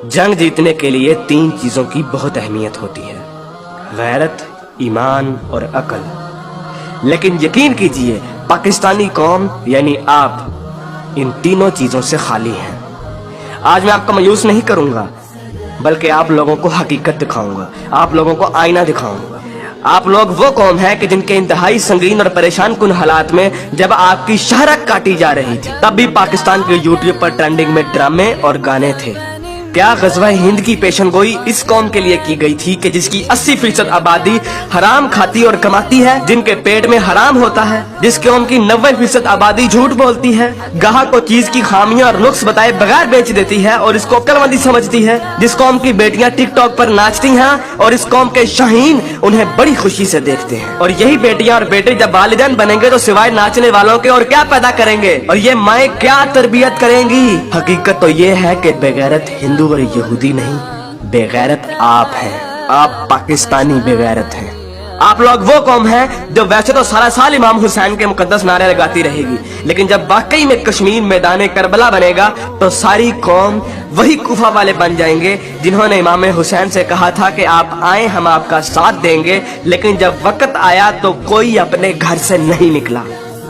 जंग जीतने के लिए 3 चीजों की बहुत अहमियत होती है, गैरत, ईमान और अकल। लेकिन यकीन कीजिए पाकिस्तानी कौम यानी आप इन तीनों चीजों से खाली हैं। आज मैं आपको मायूस नहीं करूंगा, बल्कि आप लोगों को हकीकत दिखाऊंगा, आप लोगों को आईना दिखाऊंगा। आप लोग वो कौम है कि जिनके इंतहाई संगीन और परेशान कुन हालात में जब आपकी शहरत काटी जा रही थी, तब भी पाकिस्तान के यूट्यूब पर ट्रेंडिंग में ड्रामे और गाने थे। क्या गज़वा हिंद की पेशनगोई इस कौम के लिए की गई थी कि जिसकी 80% आबादी हराम खाती और कमाती है, जिनके पेट में हराम होता है, जिस कौम की 90% आबादी झूठ बोलती है, ग्राहक को चीज की खामियां और नुक्स बताए बगैर बेच देती है और इसको अक्लमंदी समझती है, जिस कौम की बेटियां टिकटॉक पर नाचती हैं और इस कौम के शाहीन उन्हें बड़ी खुशी से देखते हैं। और यही बेटियां और बेटे जब वालिदैन बनेंगे तो सिवाय नाचने वालों के और क्या पैदा करेंगे, और ये माएँ क्या तरबियत करेंगी। हकीकत तो ये है कि बेगैरत हिंदू और यहूदी नहीं, बेगैरत आप हैं। आप पाकिस्तानी बेगैरत हैं। आप लोग वो कौम है जो वैसे तो सारा साल इमाम हुसैन के मुकद्दस नारे लगाती रहेगी, लेकिन जब वाकई में कश्मीर मैदान करबला बनेगा तो सारी कौम वही कुफा वाले बन जाएंगे जिन्होंने इमाम हुसैन से कहा था कि आप आए हम आपका साथ देंगे, लेकिन जब वक्त आया तो कोई अपने घर से नहीं निकला।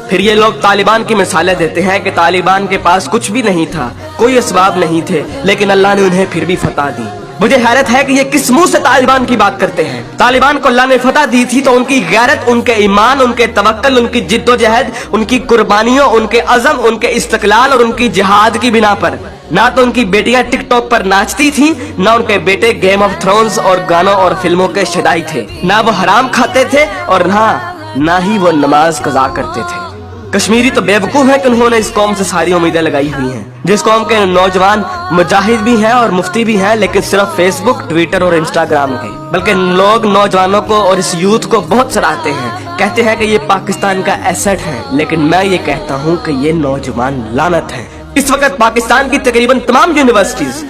फिर ये लोग तालिबान की मिसालें देते हैं कि तालिबान के पास कुछ भी नहीं था, कोई असबाब नहीं थे, लेकिन अल्लाह ने उन्हें फिर भी फतह दी। मुझे हैरत है कि ये किस मुंह से तालिबान की बात करते हैं। तालिबान को अल्लाह ने फतह दी थी तो उनकी गैरत, उनके ईमान, उनके तवक्कल, उनकी जिद्दोजहद, उनकी कुर्बानियों, उनके अज़म, उनके इस्तक़लाल और उनकी जिहाद की बिना पर। ना तो उनकी बेटियां टिकटॉक पर नाचती थी, ना उनके बेटे गेम ऑफ थ्रोन्स और गानों और फिल्मों के शदाई थे, ना वो हराम खाते थे और ना ही वो नमाज कज़ा करते थे। कश्मीरी तो बेवकूफ है कि उन्होंने इस कौम से सारी उम्मीदें लगाई हुई हैं, जिस कौम के नौजवान मुजाहिद भी हैं और मुफ्ती भी हैं, लेकिन सिर्फ फेसबुक, ट्विटर और इंस्टाग्राम के। बल्कि लोग नौजवानों को और इस यूथ को बहुत सराहते हैं, कहते हैं कि ये पाकिस्तान का एसेट है, लेकिन मैं ये कहता हूँ कि ये नौजवान लानत है। इस वक्त पाकिस्तान की तकरीबन तमाम यूनिवर्सिटीज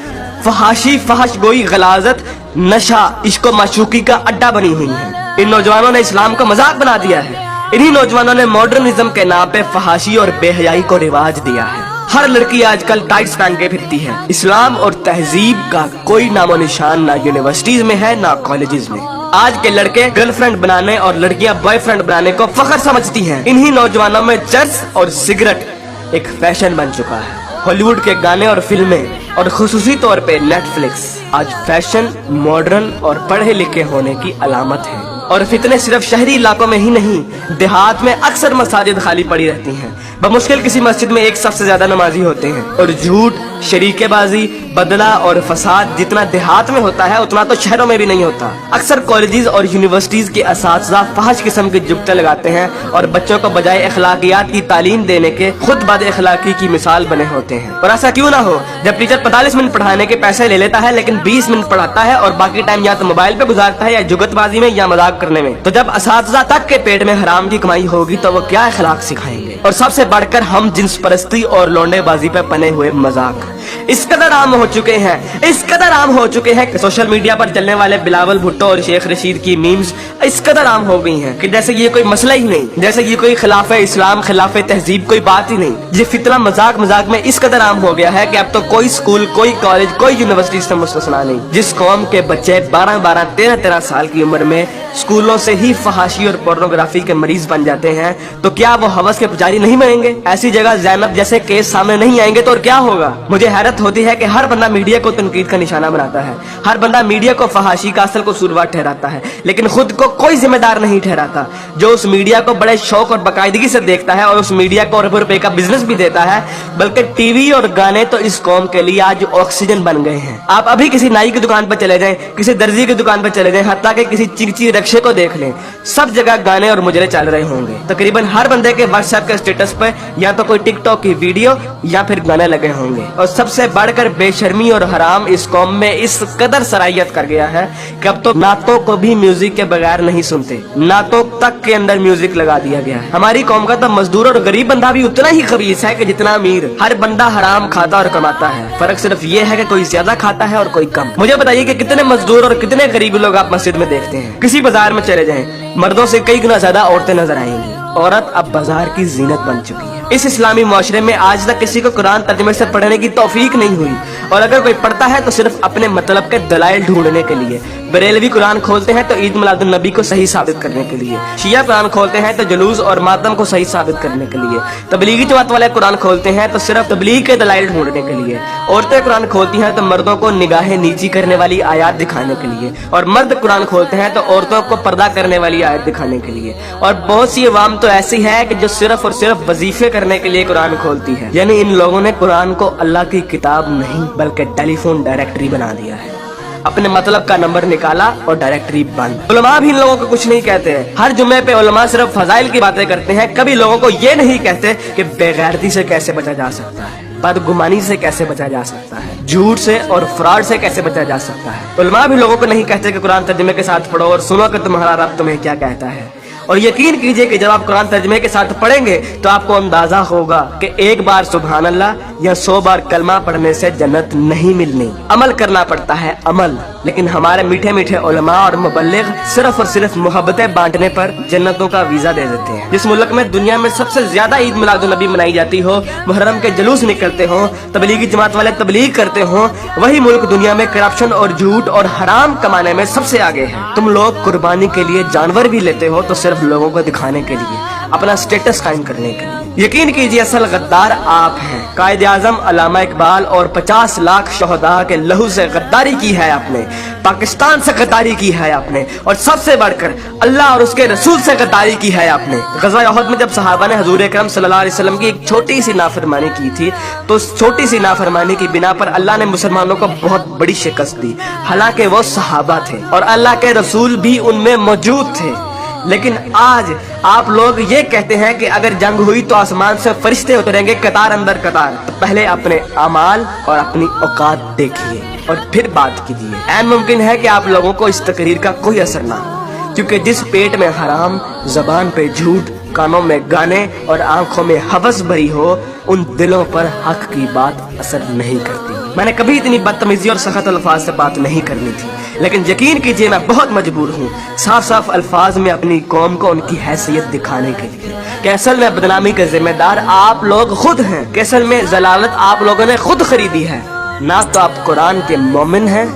फहाशी, फहशगोई, गलाजत, नशा, इश्क माशूकी का अड्डा बनी हुई है। इन नौजवानों ने इस्लाम का मजाक बना दिया है। इन्हीं नौजवानों ने मॉडर्निज्म के नाम पे फहाशी और बेहयाई को रिवाज दिया है। हर लड़की आजकल टाइट्स पहन के फिरती है। इस्लाम और तहजीब का कोई नामो निशान ना यूनिवर्सिटीज में है ना कॉलेजेस में। आज के लड़के गर्लफ्रेंड बनाने और लड़कियां बॉयफ्रेंड बनाने को फख्र समझती हैं। इन्हीं नौजवानों में चर्च और सिगरेट एक फैशन बन चुका है। हॉलीवुड के गाने और फिल्में और खुसूसी तौर पे नेटफ्लिक्स आज फैशन, मॉडर्न और पढ़े लिखे होने की अलामत है। और फितने सिर्फ शहरी इलाकों में ही नहीं, देहात में अक्सर मसाजिद खाली पड़ी रहती हैं। बमुश्किल किसी मस्जिद में एक सफ से ज्यादा नमाजी होते हैं। और झूठ, शरीकेबाजी, बदला और फसाद जितना देहात में होता है उतना तो शहरों में भी नहीं होता। अक्सर कॉलेजेस और यूनिवर्सिटीज के असातिज़ा फहश किस्म के जुगते लगाते हैं और बच्चों को बजाय अखलाकियात की तालीम देने के खुद बद अखलाकी की मिसाल बने होते हैं। और ऐसा क्यों ना हो, जब टीचर 45 मिनट पढ़ाने के पैसे ले लेता है लेकिन 20 मिनट पढ़ाता है और बाकी टाइम या तो मोबाइल पे गुजारता है या जुगतबाजी में या मजाक करने में, तो जब असातिज़ा तक के पेट में हराम की कमाई होगी तो वो क्या अखलाक सिखाएंगे। और सबसे बढ़कर हम जिन्स परस्ती और लौंडेबाजी पे बने हुए मजाक इस कदर आम हो चुके हैं, इस कदर आम हो चुके हैं कि सोशल मीडिया पर चलने वाले बिलावल भुट्टो और शेख रशीद की मीम्स इस कदर आम हो गई हैं कि जैसे ये कोई मसला ही नहीं, जैसे ये कोई खिलाफ इस्लाम, खिलाफ तहजीब कोई बात ही नहीं। ये फितना मजाक मजाक में इस कदर आम हो गया है कि अब तो कोई स्कूल, कोई कॉलेज, कोई यूनिवर्सिटी से मुस्तस्ना नहीं। जिस कौम के बच्चे 12-12, 13-13 साल की उम्र में स्कूलों से ही फहाशी और पोर्नोग्राफी के मरीज बन जाते हैं, तो क्या वो हवस के पुजारी नहीं बनेंगे? ऐसी जगह ज़ैनब जैसे केस सामने नहीं आएंगे तो और क्या होगा? मुझे हैरत होती है कि हर बंदा मीडिया को तनकीद का निशाना बनाता है, हर बंदा मीडिया को फहाशी का असल कसूरवार ठहराता है, लेकिन खुद को कोई जिम्मेदार नहीं ठहराता, जो उस मीडिया को बड़े शौक और बाकायदगी से देखता है और उस मीडिया को अरबों रुपए का बिजनेस भी देता है। बल्कि टीवी और गाने तो इस कौम के लिए आज ऑक्सीजन बन गए हैं। आप अभी किसी नाई की दुकान पर चले जाएं, किसी दर्जी की दुकान पर चले जाएं, हत्ता कि किसी चिकची रक्शे को देख लें, सब जगह गाने और मुजरे चल रहे होंगे। तकरीबन हर बंदे के व्हाट्सएप के स्टेटस पे या तो कोई टिकटॉक की वीडियो या फिर गाने लगे होंगे। और सबसे बढ़कर बेशर्मी और हराम इस कौम में इस कदर सराहियत कर गया है कि अब तो नातों को भी म्यूजिक के बगैर नहीं सुनते, नातों तक के अंदर म्यूजिक लगा दिया गया है। हमारी कौम का तो मजदूर और गरीब बंदा भी उतना ही खबीस है कि जितना अमीर। हर बंदा हराम खाता और कमाता है, फर्क सिर्फ ये है कि कोई ज्यादा खाता है और कोई कम। मुझे बताइए कि कितने मजदूर और कितने गरीब लोग आप मस्जिद में देखते हैं? किसी बाजार में चले जाएं, मर्दों से कई गुना ज्यादा औरतें नजर आएंगी। औरत अब बाजार की जीनत बन चुकी है। इस इस्लामी मुआशरे में आज तक किसी को कुरान तर्जुमे से पढ़ने की तौफीक नहीं हुई। और अगर कोई पढ़ता है तो सिर्फ अपने मतलब के दलाइल ढूंढने के लिए। बरेलवी कुरान खोलते हैं तो ईद मिलादुन नबी को सही साबित करने के लिए। शिया कुरान खोलते हैं तो जुलूस और मातम को सही साबित करने के लिए। तबलीगी जमात वाले कुरान खोलते हैं तो सिर्फ तबलीग के दलाइल ढूंढने के लिए। औरतें कुरान खोलती हैं तो मर्दों को निगाहें नीची करने वाली आयत दिखाने के लिए, और मर्द कुरान खोलते हैं तो औरतों को पर्दा करने वाली आयत दिखाने के लिए। और बहुत सी अवाम तो ऐसी है कि जो सिर्फ और सिर्फ वजीफे करने के लिए कुरान खोलती है। यानी इन लोगों ने कुरान को अल्लाह की किताब नहीं बल्कि टेलीफोन डायरेक्टरी बना दिया है। अपने मतलब का नंबर निकाला और डायरेक्टरी बंद। उलमा भी इन लोगों को कुछ नहीं कहते हैं। हर जुम्मे पे उलमा सिर्फ फजाइल की बातें करते हैं, कभी लोगों को ये नहीं कहते कि बेगैरती से कैसे बचा जा सकता है, बदगुमानी से कैसे बचा जा सकता है, झूठ से और फ्रॉड से कैसे बचा जा सकता है। उलमा भी लोगों को नहीं कहते कि कुरान तर्जुमे के साथ पढ़ो और सुनो कि तुम्हारा रब तुम्हें क्या कहता है। और यकीन कीजिए कि जब आप कुरान तर्जुमे के साथ पढ़ेंगे तो आपको अंदाजा होगा कि एक बार सुभान अल्लाह या 100 बार कलमा पढ़ने से जन्नत नहीं मिलनी। अमल करना पड़ता है, अमल। लेकिन हमारे मीठे मीठे उलमा और मुबल्लिग सिर्फ और सिर्फ मोहब्बतें बांटने पर जन्नतों का वीजा दे देते हैं। जिस मुल्क में दुनिया में सबसे ज्यादा ईद मिलादुन नबी मनाई जाती हो, मुहर्रम के जुलूस निकलते हो, तबलीगी जमात वाले तबलीग करते हो, वही मुल्क दुनिया में करप्शन और झूठ और हराम कमाने में सबसे आगे है। तुम लोग कुर्बानी के लिए जानवर भी लेते हो तो सिर्फ लोगों को दिखाने के लिए, अपना स्टेटस कायम करने के लिए। यकीन कीजिए असल गद्दार आप हैं। कायद आजम अल्लामा इकबाल और 50 लाख शहदा के लहू से गद्दारी की है आपने, पाकिस्तान से गद्दारी की है आपने, और सबसे बढ़कर अल्लाह और उसके रसूल से गद्दारी की है आपने। ग़ज़वा उहद में जब सहाबा ने हुजूर अकरम सल्लल्लाहु अलैहि वसल्लम की एक छोटी सी नाफरमानी की थी, तो उस छोटी सी नाफरमानी की बिना पर अल्लाह ने मुसलमानों को बहुत बड़ी शिकस्त दी। हालांकि वो सहाबा थे और अल्लाह के रसूल भी उनमें मौजूद थे। लेकिन आज आप लोग ये कहते हैं कि अगर जंग हुई तो आसमान से फरिश्ते उतरेंगे कतार अंदर कतार। तो पहले अपने अमाल और अपनी औकात देखिए और फिर बात कीजिए। ऐन मुमकिन है कि आप लोगों को इस तकरीर का कोई असर ना हो, क्योंकि जिस पेट में हराम, जबान पे झूठ, कानों में गाने और आंखों में हवस भरी हो, उन दिलों पर हक की बात असर नहीं करती। मैंने कभी इतनी बदतमीजी और सख्त अल्फाज से बात नहीं करनी थी, लेकिन यकीन कीजिए मैं बहुत मजबूर हूँ साफ साफ अल्फाज में अपनी कौम को उनकी हैसियत दिखाने के लिए कि असल में बदनामी के जिम्मेदार आप लोग खुद हैं, कि असल में जलालत आप लोगों ने खुद खरीदी है। ना तो आप कुरान के मोमिन हैं,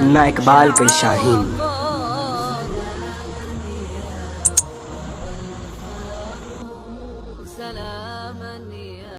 ना इकबाल के शाहीन।